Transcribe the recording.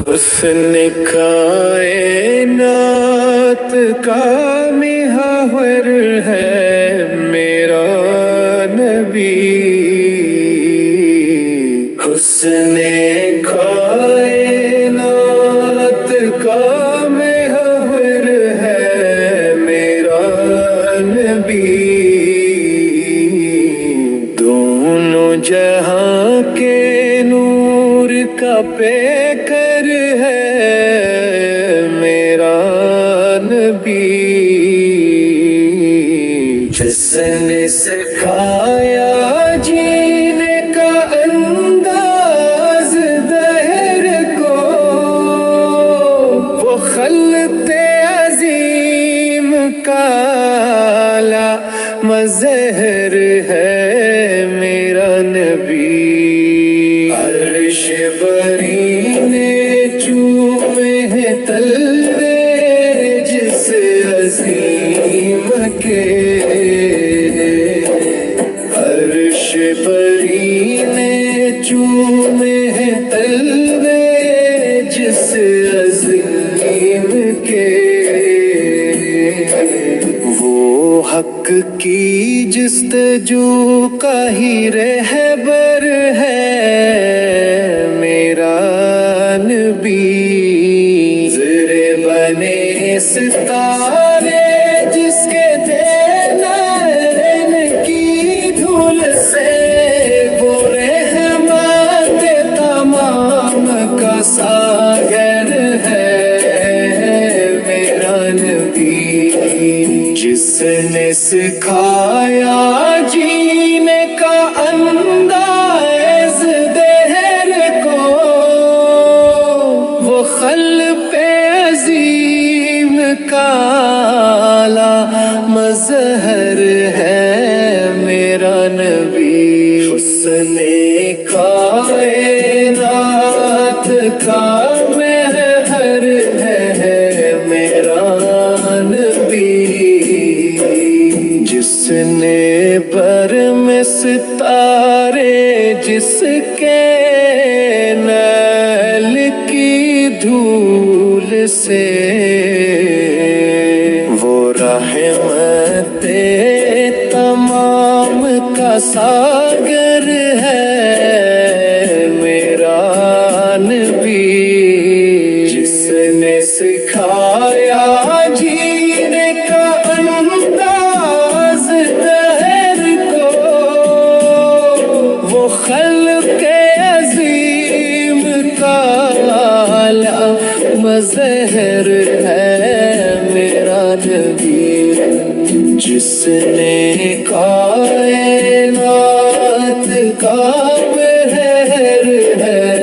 حسن کائنات کا محور ہے میرا نبی، حسن کائنات کا محور ہے میرا نبی، دونوں جہاں کے نور کا پیکر ہے میرا نبی، جس نے سکھایا جینے کا انداز دہر کو، وہ خلق عظیم کا مظہر ہے میرا نبی، عرش بری نے چومے ہیں تلوے جس عظیم کے، عرش بری نے چومے ہیں تلوے جس عظیم کے، وہ حق کی جستجو کا ہی رہبر ہے میرا نبی، زرے بنے ستارے جس کے تھے نین کی دھول سے، وہ رحمت تمام کا ساگر ہے میرا نبی، جس نے سکھایا جینے کا انداز دہر کو، وہ خلق عظیم کا مظہر ہے میرا نبی، حسن کائنات کا محور ہے میرا نبی، جس نے بر میں ستارے جس کے نیل کی دھول سے، وہ رحمت تمام کا ساگر ہے میرا نبی، جس نے سکھایا جینے کا انداز دہر کو، وہ خلق عظیم کا مظہر ہے میرا نبی، جس نے کائنات کا محور ہے